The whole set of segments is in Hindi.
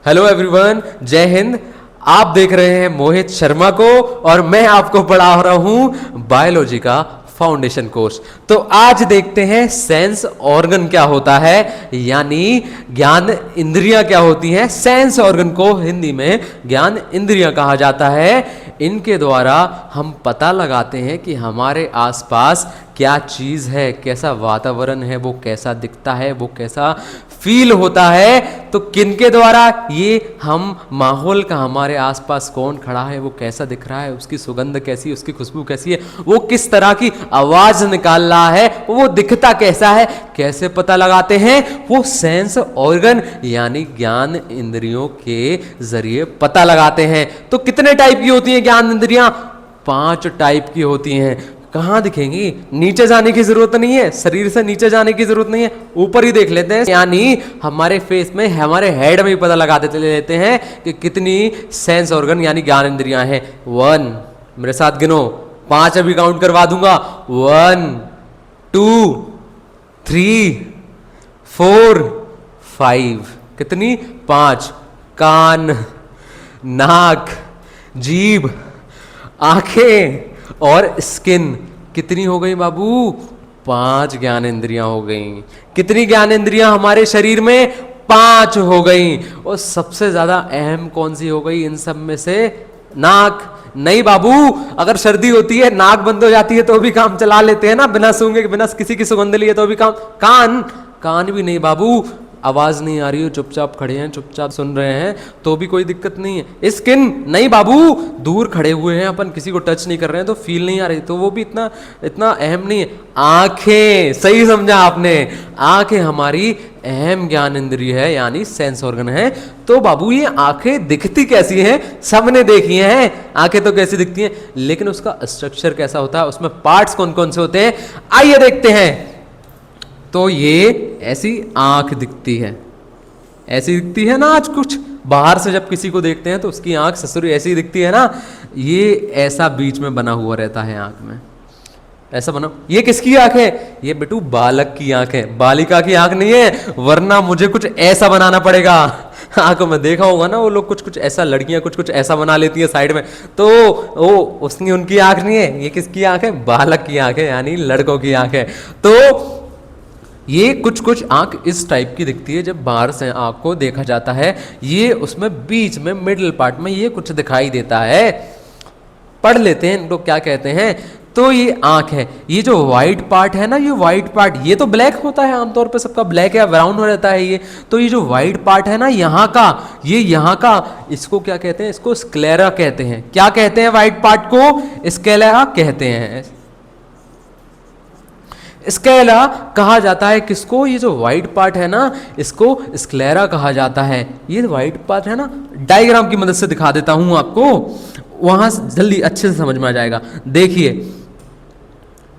हेलो एवरीवन, जय हिंद। आप देख रहे हैं मोहित शर्मा को और मैं आपको पढ़ा रहा हूं बायोलॉजी का फाउंडेशन कोर्स। तो आज देखते हैं सेंस ऑर्गन क्या होता है, यानी ज्ञान इंद्रियां क्या होती हैं। सेंस ऑर्गन को हिंदी में ज्ञान इंद्रियां कहा जाता है। इनके द्वारा हम पता लगाते हैं कि हमारे आसपास क्या चीज़ है, कैसा वातावरण है, वो कैसा दिखता है, वो कैसा फील होता है। तो किनके द्वारा? ये हम माहौल का, हमारे आसपास कौन खड़ा है, वो कैसा दिख रहा है, उसकी सुगंध कैसी है, उसकी खुशबू कैसी है, वो किस तरह की आवाज निकाल रहा है, वो दिखता कैसा है, कैसे पता लगाते हैं? वो सेंस ऑर्गन यानी ज्ञान इंद्रियों के जरिए पता लगाते हैं। तो कितने टाइप की होती हैं ज्ञान इंद्रियां? 5 टाइप की होती हैं। कहाँ दिखेंगी? नीचे जाने की जरूरत नहीं है, शरीर से नीचे जाने की जरूरत नहीं है, ऊपर ही देख लेते हैं। यानी हमारे फेस में, हमारे हेड में ही पता लगा लेते हैं कि कितनी सेंस ऑर्गन यानी ज्ञान इंद्रियां हैं। 1, मेरे साथ गिनो, 5 अभी काउंट करवा दूंगा। 1 2 3 4 5। कितनी? 5। कान, नाक, जीभ, आंखें और स्किन। कितनी हो गई बाबू? 5 ज्ञान इंद्रियां हो गई। कितनी ज्ञान इंद्रियां हमारे शरीर में? 5 हो गई। और सबसे ज्यादा अहम कौन सी हो गई इन सब में से? नाक। नहीं बाबू, अगर सर्दी होती है, नाक बंद हो जाती है तो भी काम चला लेते हैं ना, बिना सूंघे, बिना किसी की सुगंध लिए तो भी काम। कान, कान भी नहीं बाबू, आवाज नहीं आ रही हो, चुपचाप खड़े हैं, चुपचाप सुन रहे हैं तो भी कोई दिक्कत नहीं है। स्किन, नहीं बाबू, दूर खड़े हुए हैं अपन, किसी को टच नहीं कर रहे हैं तो फील नहीं आ रही, तो वो भी इतना अहम नहीं है। आंखें, सही समझा आपने, आंखें हमारी अहम ज्ञान इंद्रिय है यानी सेंस ऑर्गन है। तो बाबू ये आंखें दिखती कैसी हैं? सबने देखी हैं आंखें तो कैसी दिखती हैं, लेकिन उसका स्ट्रक्चर कैसा होता है, उसमें पार्ट्स कौन कौन से होते हैं, आइए देखते हैं। तो ये ऐसी आंख दिखती है, ऐसी दिखती है ना। आज कुछ बाहर से जब किसी को देखते हैं तो उसकी आंख ससुरी ऐसी दिखती है ना, ये ऐसा बीच में बना हुआ रहता है आंख में, ऐसा बना। ये किसकी आंख है? ये बेटू बालक की आंख है, बालिका की आंख नहीं है, वरना मुझे कुछ ऐसा बनाना पड़ेगा। आंखों में देखा होगा ना, वो लोग कुछ कुछ ऐसा, लड़कियां कुछ कुछ ऐसा बना लेती है साइड में, तो वो उसकी उनकी आंख नहीं है। ये किसकी आंख है? बालक की आंख है, यानी लड़कों की आंख है। तो ये कुछ कुछ आंख इस टाइप की दिखती है जब बाहर से आंख को देखा जाता है। ये उसमें बीच में मिडिल पार्ट में ये कुछ दिखाई देता है, पढ़ लेते हैं इनको क्या कहते हैं। तो ये आंख है। ये जो व्हाइट पार्ट है ना, ये व्हाइट पार्ट, ये तो ब्लैक होता है आमतौर पे, सबका ब्लैक या ब्राउन हो रहता है ये। तो ये जो व्हाइट पार्ट है ना यहाँ का, ये यहाँ का, इसको क्या कहते हैं? इसको स्क्लेरा कहते हैं। क्या कहते हैं? व्हाइट पार्ट को स्क्लेरा कहते हैं। स्क्लेरा कहा जाता है किसको? ये जो व्हाइट पार्ट है ना, इसको स्क्लेरा कहा जाता है। ये व्हाइट पार्ट है ना, डायग्राम की मदद से दिखा देता हूं आपको, वहां जल्दी अच्छे से समझ में आ जाएगा। देखिए,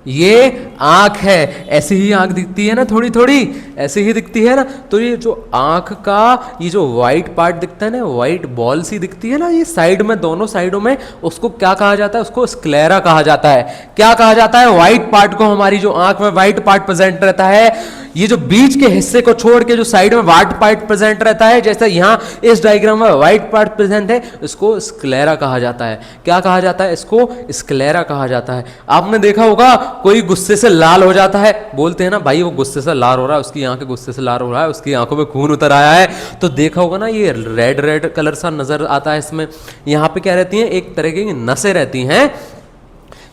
ये आंख है, ऐसी ही आंख दिखती है ना, थोड़ी थोड़ी ऐसी ही दिखती है ना। तो ये जो आंख का ये जो व्हाइट पार्ट दिखता है ना, व्हाइट बॉल सी दिखती है ना, ये साइड में, दोनों साइडों में, उसको क्या कहा जाता है? उसको स्क्लेरा कहा जाता है। क्या कहा जाता है? व्हाइट पार्ट को, हमारी जो आंख में व्हाइट पार्ट प्रेजेंट रहता है, ये जो बीच के हिस्से को छोड़ के जो साइड में व्हाइट पार्ट प्रेजेंट रहता है, जैसे यहां इस डायग्राम में व्हाइट पार्ट प्रेजेंट है, इसको स्क्लेरा कहा जाता है। क्या कहा जाता है? इसको स्क्लेरा कहा जाता है। आपने देखा होगा कोई गुस्से से लाल हो जाता है, बोलते हैं ना भाई वो गुस्से से लाल हो रहा है, उसकी आंखें गुस्से से लाल हो रहा है, उसकी आंखों में खून उतर आया है। तो देखा होगा ना, ये रेड रेड कलर सा नजर आता है इसमें। यहाँ पे क्या रहती हैं? एक तरह की नसें रहती हैं,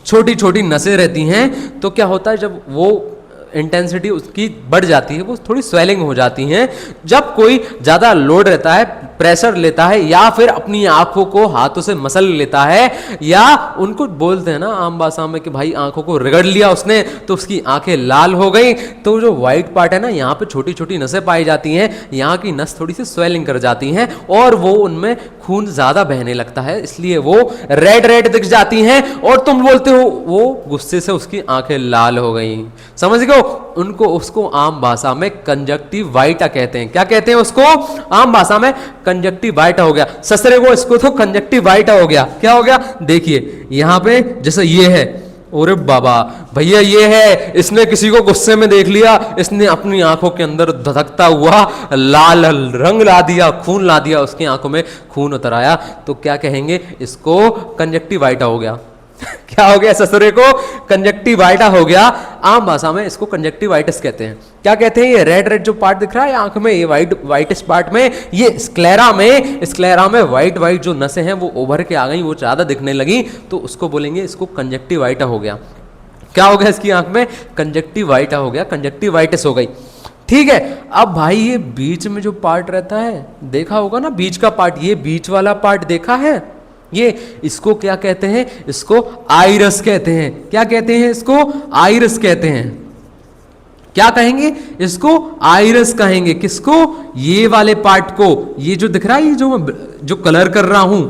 छोटी छोटी नसें रहती हैं। तो क्या होता है, जब वो इंटेंसिटी उसकी बढ़ जाती है, वो थोड़ी स्वेलिंग हो जाती हैं। जब कोई ज़्यादा लोड रहता है, प्रेशर लेता है, या फिर अपनी आंखों को हाथों से मसल लेता है, या उनको बोलते हैं ना आम भाषा में कि भाई आंखों को रगड़ लिया उसने, तो उसकी आंखें लाल हो गई। तो जो व्हाइट पार्ट है ना, यहाँ पे छोटी छोटी नसें पाई जाती हैं, यहाँ की नस थोड़ी सी स्वेलिंग कर जाती हैं और वो उनमें खून ज़्यादा बहने लगता है, इसलिए वो रेड रेड दिख जाती हैं। और तुम बोलते हो वो गुस्से से उसकी आंखें लाल हो गई, समझ गए? उनको, उसको आम भाषा में कंजक्टिवाइटा कहते हैं। क्या कहते हैं उसको? आम भाषा में कंजक्टिवाइटा हो गया। ससरे को इसको तो कंजक्टिवाइटा हो गया। क्या हो गया? देखिए यहां पे जैसे ये है, अरे बाबा भैया ये है, इसने किसी को गुस्से में देख लिया, इसने अपनी आंखों के अंदर धधकता हुआ लाल रंग ला दिया, खून ला दिया, उसकी आंखों में खून उतर आया, तो क्या कहेंगे, इसको कंजक्टिवाइटा हो गया। क्या हो गया ससुरे को, कंजक्टिवाइटा हो गया। आम भाषा में इसको कंजक्टिवाइटिस कहते हैं। क्या कहते हैं, ये रेड रेड जो पार्ट दिख रहा है आंख में, ये वाइटिश पार्ट में, ये स्क्लेरा में वाइट वाइट जो नसें हैं वो उभर के आ गई, वो ज्यादा दिखने लगी, तो उसको बोलेंगे इसको कंजक्टिवाइटा हो गया। क्या हो गया इसकी आंख में, कंजक्टिवाइटा हो गया, कंजक्टिवाइटिस हो गई। ठीक है, अब भाई ये बीच में जो पार्ट रहता है, देखा होगा ना बीच का पार्ट, ये बीच वाला पार्ट देखा है, ये इसको क्या कहते हैं, इसको आइरस कहते हैं। क्या कहते हैं इसको, आइरस कहते हैं। क्या कहेंगे, इसको आइरस कहेंगे। किसको, ये वाले पार्ट को, ये जो दिख रहा है, ये जो कलर कर रहा हूं,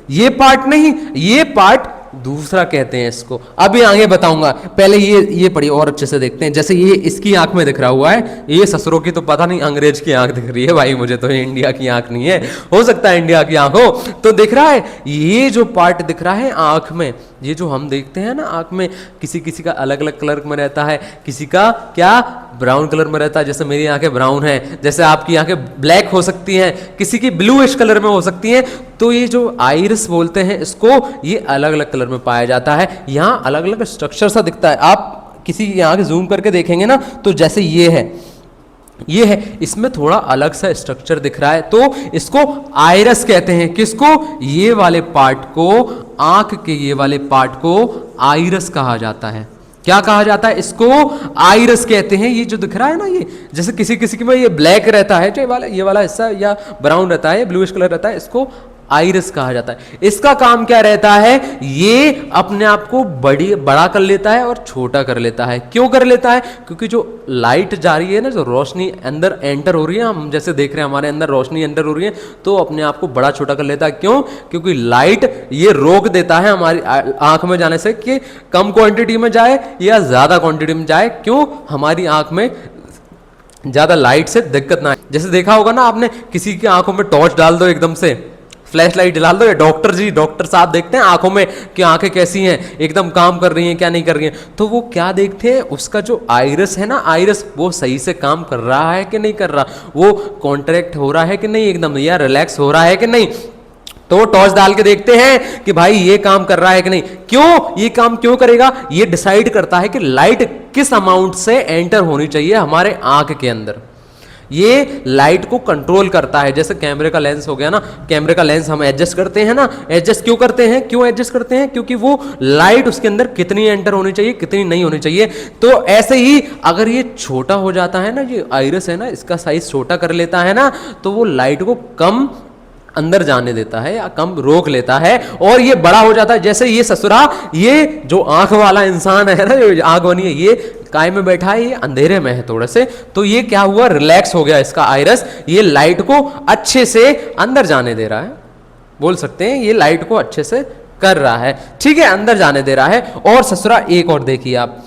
ये पार्ट नहीं, ये पार्ट दूसरा कहते हैं इसको। अभी आगे बताऊंगा, पहले ये पढ़िए और अच्छे से देखते हैं। जैसे ये इसकी आंख में दिख रहा हुआ है, ये ससुरों की तो पता नहीं, अंग्रेज की आंख दिख रही है भाई, मुझे तो इंडिया की आंख नहीं है, हो सकता है इंडिया की आंख हो। तो दिख रहा है ये जो पार्ट दिख रहा है आंख में, ये जो हम देखते हैं ना आंख में, किसी किसी का अलग अलग कलर में रहता है, किसी का क्या ब्राउन कलर में रहता है, जैसे मेरी आंखें ब्राउन है, जैसे आपकी आंखें ब्लैक हो सकती हैं, किसी की ब्लूइश कलर में हो सकती हैं। तो ये जो आइरिस बोलते हैं इसको, ये अलग अलग कलर में पाया जाता है। यहाँ अलग अलग स्ट्रक्चर सा दिखता है, आप किसी की आंख जूम करके देखेंगे ना, तो जैसे ये है, इसमें थोड़ा अलग सा स्ट्रक्चर दिख रहा है, तो इसको आइरस कहते हैं। किसको, ये वाले पार्ट को, आंख के ये वाले पार्ट को आइरस कहा जाता है। क्या कहा जाता है, इसको आइरस कहते हैं। ये जो दिख रहा है ना, ये जैसे किसी किसी में ये ब्लैक रहता है, ये वाला हिस्सा या ब्राउन रहता है, ब्लूइश कलर रहता है, इसको आइरिस कहा जाता है। इसका काम क्या रहता है, ये अपने आप को बड़ा कर लेता है और छोटा कर लेता है। क्यों कर लेता है, क्योंकि जो लाइट जा रही है ना, जो रोशनी अंदर एंटर हो रही है, हम जैसे देख रहे हैं हमारे अंदर रोशनी एंटर हो रही है, तो अपने आप को बड़ा छोटा कर लेता है। क्यों, क्योंकि लाइट ये रोक देता है हमारी आंख में जाने से, कि कम क्वांटिटी में जाए या ज्यादा क्वांटिटी में जाए। क्यों, हमारी आंख में ज्यादा लाइट से दिक्कत ना आए। जैसे देखा होगा ना आपने, किसी की आंखों में टॉर्च डाल दो, एकदम से फ्लैश लाइट डाल दो, या डॉक्टर साहब देखते हैं आंखों में कि आंखें कैसी हैं, एकदम काम कर रही हैं क्या नहीं कर रही हैं, तो वो क्या देखते हैं, उसका जो आइरिस है ना, आइरिस वो सही से काम कर रहा है कि नहीं कर रहा, वो कॉन्ट्रैक्ट हो रहा है कि नहीं एकदम, या रिलैक्स हो रहा है कि नहीं। तो टॉर्च डाल के देखते हैं कि भाई ये काम कर रहा है कि नहीं। क्यों, ये काम क्यों करेगा, ये डिसाइड करता है कि लाइट किस अमाउंट से एंटर होनी चाहिए हमारे आंख के अंदर। ये लाइट को कंट्रोल करता है। जैसे कैमरे का लेंस हो गया ना, कैमरे का लेंस हम एडजस्ट करते हैं ना, एडजस्ट क्यों करते हैं, क्यों एडजस्ट करते हैं, क्योंकि वो लाइट उसके अंदर कितनी एंटर होनी चाहिए, कितनी नहीं होनी चाहिए। तो ऐसे ही अगर ये छोटा हो जाता है ना, ये आइरिस है ना, इसका साइज छोटा कर लेता है ना, तो वो लाइट को कम अंदर जाने देता है या कम रोक लेता है, और ये बड़ा हो जाता है। जैसे ये ससुरा, ये जो आंख वाला इंसान है ना, जो आंख बनी है, ये काय में बैठा है, ये अंधेरे में है थोड़े से, तो ये क्या हुआ, रिलैक्स हो गया इसका आइरिस, ये लाइट को अच्छे से अंदर जाने दे रहा है, बोल सकते हैं ये लाइट को अच्छे से कर रहा है, ठीक है, अंदर जाने दे रहा है। और ससुरा एक और देखिए आप,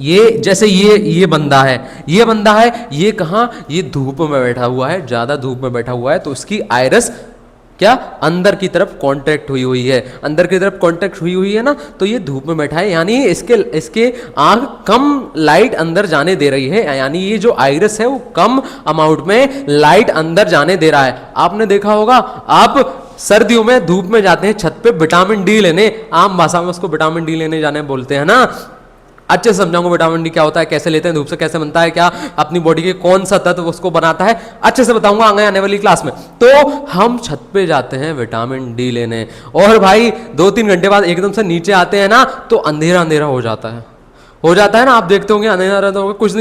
ये जैसे ये बंदा है, ये कहाँ, ये धूप में बैठा हुआ है, ज्यादा धूप में बैठा हुआ है, तो उसकी आइरिस क्या अंदर की तरफ कॉन्ट्रैक्ट हुई है, अंदर की तरफ कॉन्ट्रैक्ट हुई है ना, तो ये धूप में बैठा है, यानी इसके आंख कम लाइट अंदर जाने दे रही है, यानी ये जो आइरिस है वो कम अमाउंट में लाइट अंदर जाने दे रहा है। आपने देखा होगा, आप सर्दियों में धूप में जाते हैं छत पे विटामिन डी लेने, आम भाषा में उसको विटामिन डी लेने जाने बोलते हैं ना। अच्छे से समझाऊंगा विटामिन डी क्या होता है, कैसे लेते हैं, धूप से कैसे बनता है, क्या अपनी बॉडी के कौन सा तत्व उसको बनाता है, अच्छे से बताऊंगा आगे आने वाली क्लास में। तो हम छत पे जाते हैं विटामिन डी लेने, और भाई 2-3 घंटे बाद एकदम से नीचे आते हैं ना, तो अंधेरा अंधेरा हो जाता है ना, आप देखते होंगे अंधेरा रहता होगा, कुछ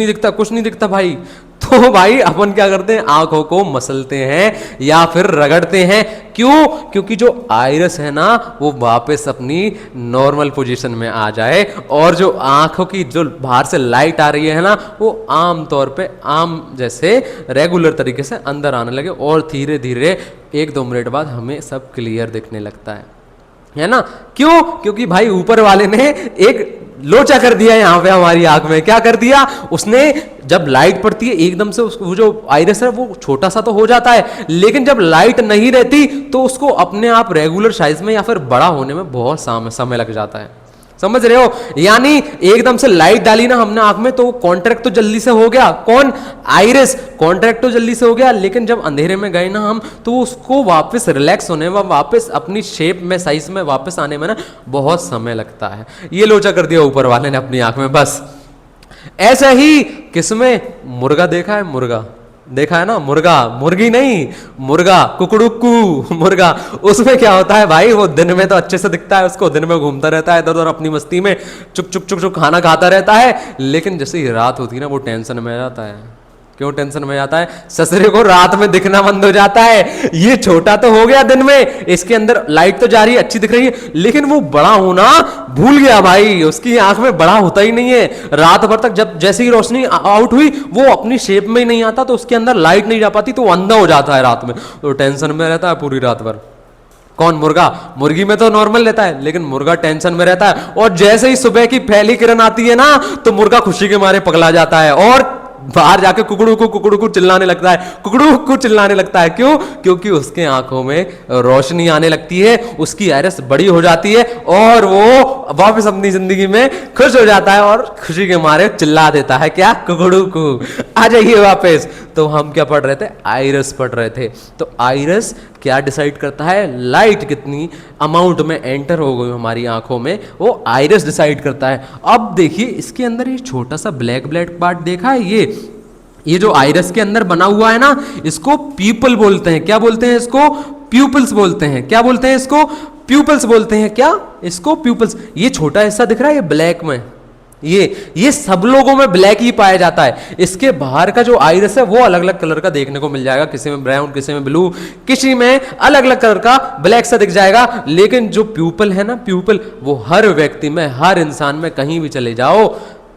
नहीं दिखता भाई। तो भाई अपन क्या करते हैं, आंखों को मसलते हैं या फिर रगड़ते हैं। क्यों, क्योंकि जो आइरिस है ना, वो वापस अपनी नॉर्मल पोजीशन में आ जाए, और जो आंखों की जो बाहर से लाइट आ रही है ना, वो आम तौर पे आम जैसे रेगुलर तरीके से अंदर आने लगे, और धीरे धीरे 1-2 मिनट बाद हमें सब क्लियर दिखने लगता है ना। क्यों, क्योंकि भाई ऊपर वाले ने एक लोचा कर दिया यहाँ पे हमारी आंख में। क्या कर दिया उसने, जब लाइट पड़ती है एकदम से उसको जो आइरिस है वो छोटा सा तो हो जाता है, लेकिन जब लाइट नहीं रहती तो उसको अपने आप रेगुलर साइज में या फिर बड़ा होने में बहुत समय लग जाता है। समझ रहे हो? यानी एकदम से लाइट डाली ना हमने आंख में तो कॉन्ट्रैक्ट तो जल्दी से हो गया, कौन? आइरिस। कॉन्ट्रैक्ट तो जल्दी से हो गया, लेकिन जब अंधेरे में गए ना हम तो उसको वापस रिलैक्स होने में, वापस अपनी शेप में, साइज में वापस आने में ना बहुत समय लगता है। ये लोचा कर दिया ऊपर वाले ने अपनी आंख में बस। ऐसा ही किसमें? मुर्गा देखा है? मुर्गा देखा है ना? मुर्गा, मुर्गी नहीं, मुर्गा, कुकड़ुक्कू मुर्गा। उसमें क्या होता है भाई, वो दिन में तो अच्छे से दिखता है, उसको दिन में घूमता रहता है इधर उधर अपनी मस्ती में, चुक चुक चुक चुक खाना खाता रहता है, लेकिन जैसे ही रात होती है ना वो टेंशन में आ जाता है। क्यों टेंशन में जाता है? ससुरे को रात में दिखना बंद हो जाता है। ये छोटा तो हो गया दिन में, इसके अंदर लाइट तो जा रही है, अच्छी दिख रही है, लेकिन वो बड़ा होना भूल गया भाई, उसकी आंख में बड़ा होता ही नहीं है। रात भर तक जब जैसे ही रोशनी आउट हुई वो अपनी शेप में ही नहीं आता, तो उसके अंदर लाइट नहीं जा पाती, तो अंधा हो जाता है रात में, तो टेंशन में रहता है पूरी रात भर। कौन? मुर्गा। मुर्गी में तो नॉर्मल रहता है, लेकिन मुर्गा टेंशन में रहता है, और जैसे ही सुबह की पहली किरण आती है ना तो मुर्गा खुशी के मारे पगला जाता है और बाहर जाके कुकड़ू चिल्लाने लगता है, कुकड़ू चिल्लाने लगता है। क्यों? क्योंकि उसके आंखों में रोशनी आने लगती है, उसकी आइरिस बड़ी हो जाती है और वो वापस अपनी जिंदगी में खुश हो जाता है और खुशी के मारे चिल्ला देता है, क्या? कुकड़ू। आ जाइए वापस। तो हम क्या पढ़ रहे थे? आइरिस पढ़ रहे थे। तो आइरिस क्या डिसाइड करता है? लाइट कितनी अमाउंट में एंटर हो गई हमारी आंखों में, वो आइरिस डिसाइड करता है। अब देखिए इसके अंदर ये छोटा सा ब्लैक ब्लैक पार्ट देखा है, ये जो आइरिस के अंदर बना हुआ है ना, इसको पीपल बोलते हैं। क्या बोलते हैं इसको? प्यूपल्स बोलते हैं। क्या बोलते हैं इसको? प्यूपल्स बोलते हैं। क्या? इसको प्यूपल्स। ये छोटा हिस्सा दिख रहा है, ये ब्लैक में, ये सब लोगों में ब्लैक ही पाया जाता है। इसके बाहर का जो आइरिस है वो अलग अलग कलर का देखने को मिल जाएगा, किसी में ब्राउन, किसी में ब्लू, किसी में अलग अलग कलर का ब्लैक सा दिख जाएगा। लेकिन जो प्यूपल है ना, प्यूपल, वो हर व्यक्ति में, हर इंसान में, कहीं भी चले जाओ,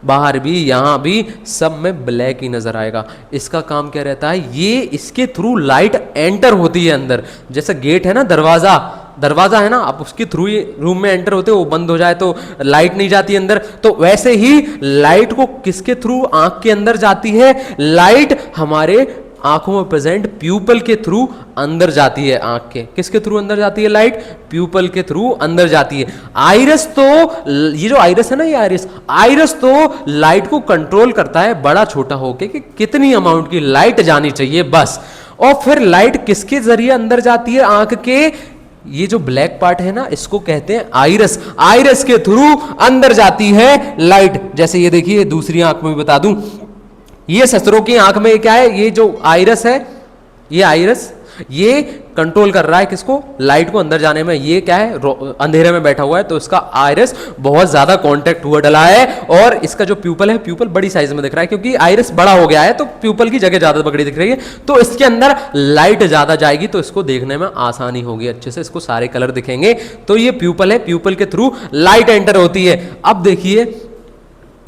बाहर भी यहां भी, सब में ब्लैक ही नजर आएगा। इसका काम क्या रहता है? ये इसके थ्रू लाइट एंटर होती है अंदर। जैसे गेट है ना, दरवाजा है ना, आप उसके थ्रू ही रूम में एंटर होते हो, वो बंद हो जाए तो लाइट नहीं जाती अंदर, तो वैसे ही लाइट को किसके थ्रू आंख के अंदर जाती है? लाइट हमारे आंखों में प्रेजेंट प्यूपल के थ्रू अंदर जाती है। आंख के किसके थ्रू अंदर जाती है लाइट? प्यूपल के थ्रू अंदर जाती है। आइरिस तो, ये जो आइरिस है ना, ये आइरिस तो लाइट को कंट्रोल करता है बड़ा छोटा होके कि कितनी अमाउंट की लाइट जानी चाहिए बस। और फिर लाइट किसके जरिए अंदर जाती है आंख के? ये जो ब्लैक पार्ट है ना, इसको कहते हैं आइरिस। आइरिस के थ्रू अंदर जाती है लाइट। जैसे ये देखिए, दूसरी आंख में भी बता दूं, ये ससुरों की आंख में क्या है? ये जो आइरिस है, ये आइरिस ये कंट्रोल कर रहा है किसको? लाइट को अंदर जाने में। ये क्या है? अंधेरे में बैठा हुआ है, तो इसका आइरिस बहुत ज्यादा कांटेक्ट हुआ डला है, और इसका जो प्यूपल है, प्यूपल बड़ी साइज में दिख रहा है क्योंकि आइरिस बड़ा हो गया है, तो प्यूपल की जगह ज्यादा बड़ी दिख रही है, तो इसके अंदर लाइट ज्यादा जाएगी, तो इसको देखने में आसानी होगी, अच्छे से इसको सारे कलर दिखेंगे। तो ये प्यूपल है, प्यूपल के थ्रू लाइट एंटर होती है। अब देखिए,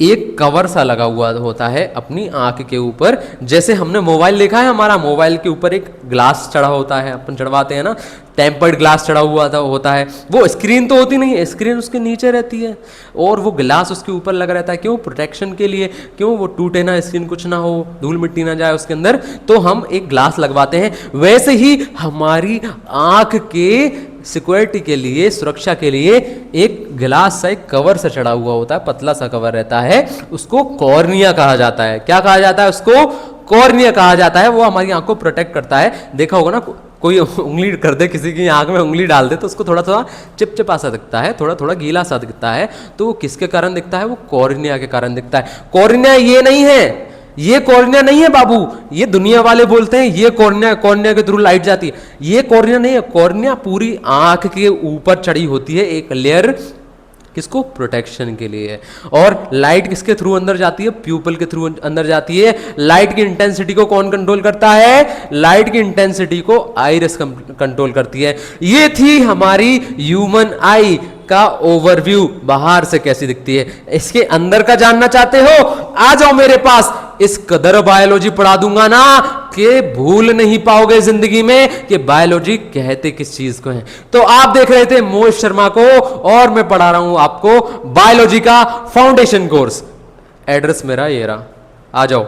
एक कवर सा लगा हुआ होता है अपनी आंख के ऊपर। जैसे हमने मोबाइल देखा है, हमारा मोबाइल के ऊपर एक ग्लास चढ़ा होता है, अपन चढ़वाते हैं ना, टेम्पर्ड ग्लास चढ़ा हुआ होता है। वो स्क्रीन तो होती नहीं है, स्क्रीन उसके नीचे रहती है और वो ग्लास उसके ऊपर लगा रहता है। क्यों? प्रोटेक्शन के लिए। क्यों? वो टूटे ना, स्क्रीन कुछ ना हो, धूल मिट्टी ना जाए उसके अंदर, तो हम एक ग्लास लगवाते हैं। वैसे ही हमारी आंख के सिक्योरिटी के लिए, सुरक्षा के लिए एक ग्लास सा, एक कवर सा चढ़ा हुआ होता है, पतला सा कवर रहता है, उसको कॉर्निया कहा जाता है। क्या कहा जाता है उसको? कॉर्निया कहा जाता है। वो हमारी आंख को प्रोटेक्ट करता है। देखा होगा ना, कोई उंगली कर दे, किसी की आंख में उंगली डाल दे, तो उसको थोड़ा थोड़ा चिपचिपा सा दिखता है, थोड़ा थोड़ा गीला सा दिखता है, तो वो किसके कारण दिखता है? वो कॉर्निया के कारण दिखता है। कॉर्निया ये नहीं है, ये कॉर्निया नहीं है बाबू, ये दुनिया वाले बोलते हैं ये कॉर्निया, कॉर्निया के थ्रू लाइट जाती है। ये कॉर्निया नहीं है, कॉर्निया पूरी आंख के ऊपर चढ़ी होती है एक लेयर, किसको? प्रोटेक्शन के लिए। और लाइट किसके थ्रू अंदर जाती है? प्यूपल के थ्रू अंदर जाती है। लाइट की इंटेंसिटी को कौन कंट्रोल करता है? लाइट की इंटेंसिटी को आइरिस कंट्रोल करती है। ये थी हमारी ह्यूमन आई का ओवरव्यू, बाहर से कैसी दिखती है। इसके अंदर का जानना चाहते हो? आ जाओ मेरे पास, इस कदर बायोलॉजी पढ़ा दूंगा ना कि भूल नहीं पाओगे जिंदगी में कि बायोलॉजी कहते किस चीज को है। तो आप देख रहे थे मोहित शर्मा को, और मैं पढ़ा रहा हूं आपको बायोलॉजी का फाउंडेशन कोर्स। एड्रेस मेरा ये रहा, आ जाओ।